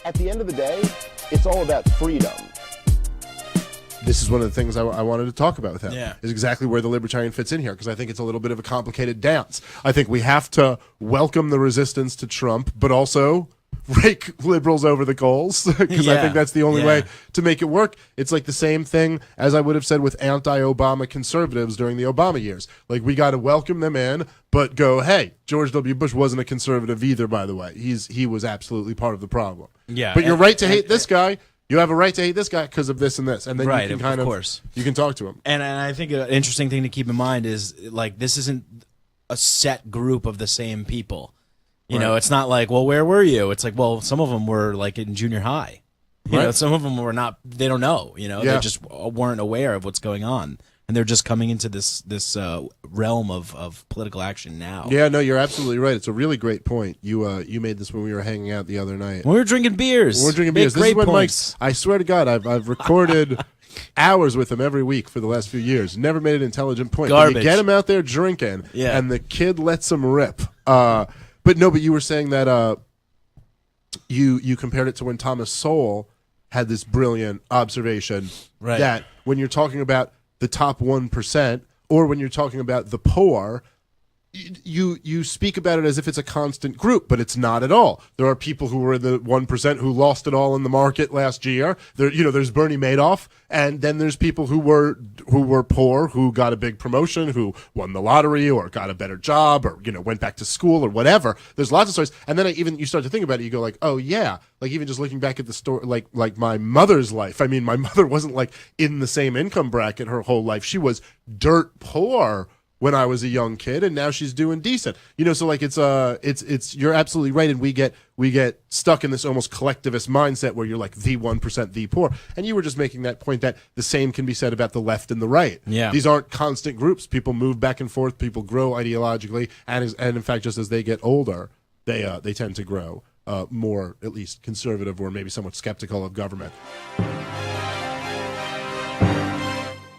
at the end of the day, it's all about freedom. This is one of the things I wanted to talk about with him. Yeah. Is exactly where the libertarian fits in here, because I think it's a little bit of a complicated dance. I think we have to welcome the resistance to Trump, but also rake liberals over the coals, because I think that's the only way to make it work. It's like the same thing as I would have said with anti-Obama conservatives during the Obama years. Like, we got to welcome them in, but go, hey, George W. Bush wasn't a conservative either, by the way. He was absolutely part of the problem. Yeah, But you're right to hate this guy. You have a right to hate this guy because of this and this, and then Right, you can kind of course. you can talk to him. And I think an interesting thing to keep in mind is, like, this isn't a set group of the same people. You know, it's not like, well, where were you? It's like, well, some of them were like in junior high. You know, some of them were not. They don't know. You know, they just weren't aware of what's going on, and they're just coming into this realm of political action now. Yeah, no, you're absolutely right. It's a really great point. You made this when we were hanging out the other night. When we were drinking beers. This is when Mike's. I swear to God, I've recorded hours with him every week for the last few years. Never made an intelligent point. Garbage. But you get him out there drinking, and the kid lets him rip. But you were saying that you compared it to when Thomas Sowell had this brilliant observation that when you're talking about the top 1%, or when you're talking about the poor, you speak about it as if it's a constant group, but it's not at all. There are people who were in the 1% who lost it all in the market last year. There's Bernie Madoff, and then there's people who were poor, who got a big promotion, who won the lottery or got a better job, or went back to school or whatever. There's lots of stories, and then you start to think about it. You go like, oh yeah, like even just looking back at the story, like my mother's life. I mean, my mother wasn't like in the same income bracket her whole life. She was dirt poor when I was a young kid, and now she's doing decent. So like it's you're absolutely right, and we get stuck in this almost collectivist mindset where you're like the 1%, the poor. And you were just making that point that the same can be said about the left and the right. Yeah. These aren't constant groups. People move back and forth, people grow ideologically, and in fact, just as they get older, they tend to grow more, at least conservative, or maybe somewhat skeptical of government.